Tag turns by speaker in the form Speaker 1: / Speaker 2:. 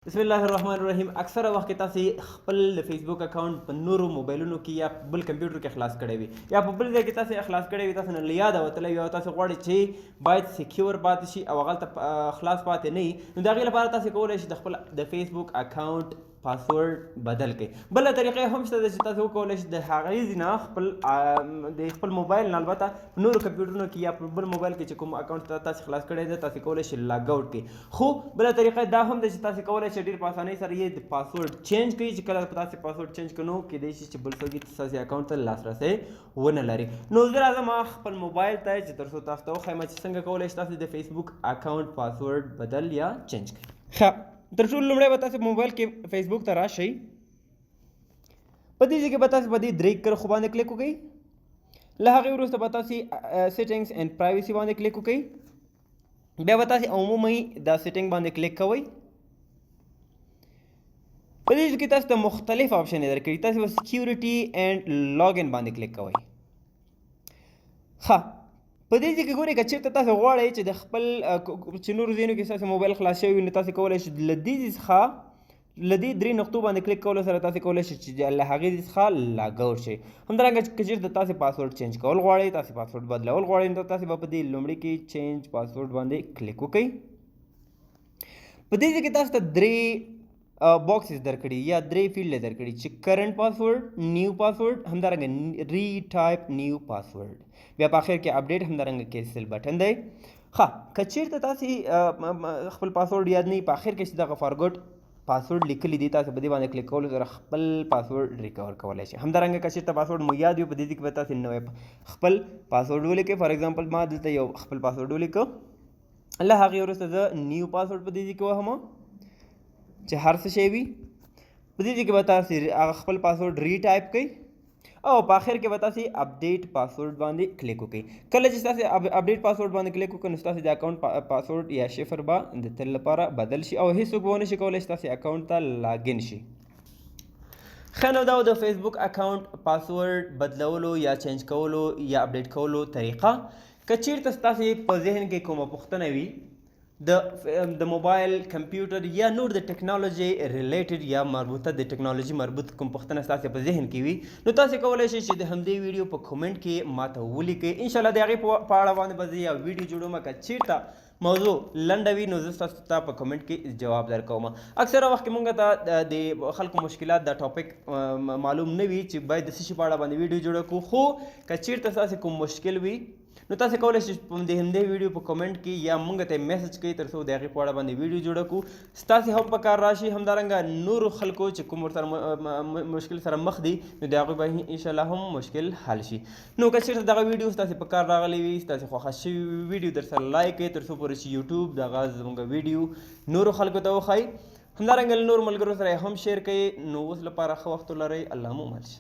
Speaker 1: बिस्मिल्लाहिर्रहमानिर्रहीम। अक्सर वक्त के तासी खपल फेसबुक अकाउंट पर नूरू मोबाइलों की या बल कंप्यूटर के खलास कड़े हुई या बल दे के तासी खलास कड़े हुई तासी न याद आवत ले या तासी गवाड़ी छी बाय सिक्योर बात शी अवगल त खलास पाते नहीं न दाखिल पार तासी कोले शी खपल द फेसबुक अकाउंट पासवर्ड बदल के बल तरीके हम से तासी कोले शी द हागीज ना खपल द खपल मोबाइल न अलबत्ता नूरू कंप्यूटर की या बल मोबाइल के चकुम अकाउंट तासी खलास कड़े दे तासी कोले शी लॉग आउट के खो बल तरीके दा हम दे तासी कोले शी ډیر په اسانۍ سره یې پاسورډ چینج کوي چې کله تاسو پاسورډ چینج کړو کې د شي بل څوک تاسو اکاونټ ته لاسرسي ونه لري. نو زه راځم خپل موبایل ته چې ترڅو تاسو ته وښیم چې څنګه کولای شئ تاسو د فیسبوک اکاونټ پاسورډ بدل یا چینج کړئ. ښه تر ټولو لومړی به تاسو موبایل کې فیسبوک ته راشئ. په دې ځای کې به تاسو په دې درې کرښو باندې کلیک وکړئ. له هغې وروسته به تاسو سیټینګز اینډ پرایوسي باندې کلیک وکړئ. بیا به تاسو عمومي دا سیټینګ باندې کلیک کوئ. په دې کې تاسو ته مختلف آپشن درکړي. تاسو به سکیورټي اینډ لاګ ان باندې کلیک کوئ. ښه په دې کې ګورئ که چېرته تاسو غواړئ چې د خپل چې نورو ځایونو کې ستاسو موبایل خلاص شوی وي نو تاسو کولی شئ له دې څخه له دې درې نقطو باندې کلیک کولو سره تاسو کولی شئ چې له هغې څخه لاګ آوټ شئ. همدارنګه که چېرته تاسو پاسورډ چینج کول غواړئ تاسو پاسورډ بدلول غواړئ نو تاسو به په دې لومړي کې چینج پاسورډ باندې کلیک وکړئ. په دې کې تاسو ته درې باکسز درکړي یا درې فیلډ درکړي چې کرنٹ پاسورډ، نیو پاسورډ، همدارنګه ری ټایپ نیو پاسورډ. بیا په اخر کې اپډیټ همدارنګه کینسل بټن دی. ښه که چېرته تاسې خپل پاسورډ یاد نه وي په اخر کې چې دغه فارګوټ پاسورډ لیکلی دی تاسو په دې باندې کلیک کولو سره خپل پاسورډ ریکور کولی شئ. همدارنګه که چېرته پاسورډ مو یاد وي په دې کې به تاسې نوی خپل پاسورډ ولیکئ. فار ایگزامپل ما دلته یو خپل پاسورډ ولیکه. له هغې وروسته زه نیو پاسورډ په دې کې وهم چې هر څه شی وي. په دې کې به تاسې هغه خپل پاسورډ ری ټایپ کړئ او په آخر کې به تاسې اپډیټ پاسورډ باندې کلیک وکړئ. کله چې تاسې اپډیټ پاسورډ باندې کلیک وکړئ نو ستاسې د اکاونټ پاسورډ یا شفر به د تل لپاره بدل شي او هیڅوک به ونه شي کولی چې تاسې اکاونټ ته لاګین شي. ښه نو دا و د فیسبوک اکاونټ پاسورډ بدلولو یا چینج کولو یا اپډیټ کولو طریقه. که چېرته ستاسې په ذهن کې کومه پوښتنه وي د موبایل کمپیوټر یا نور د ټیکنالوژي ریلیټډ یا مربوطه د ټیکنالوژي مربوط کوم پوښتنه ستاسې په ذهن کې وي نو تاسې کولی شئ چې د همدې ویډیو په کومنټ کې ماته ولیکئ. انشاءالله د هغې په اړه باندې به زه یو ویډیو جوړوم. که چېرته موضوع لنډه وي نو زه ستاسو ته په کومنټ کې جواب درکوم. اکثره وخت کې مونږ ته د خلکو مشکلات دا ټاپک معلوم نه وي چې باید د څه شي په اړه باندې ویډیو جوړه کړو. خو که چېرته ستاسې کوم مشکل وي نو تاسو کولی شئ د همدې ویډیو په کومنټ کې یا موږ ته میسج کوئ تر څو د هغې په اړه باندې ویډیو جوړه کړو. ستاسې هم په کار راشي. همدارنګه نورو خلکو چې کوم ورسره مشکل سره مخ دي نو د هغوی به انشاءالله هم مشکل حل شي. نو که چېرته دغه ویډیو ستاسې په کار راغلی وي ستاسې خوښه شوي ویډیو در سره لایک کړئ تر څو پورې چې یوټیوب دغه زموږ ویډیو نورو خلکو ته وښایي. همدارنګه له نورو ملګرو سره یې هم شیر کړئ. نو اوس لپاره ښه وخت ولرئ. الله مو مل شي.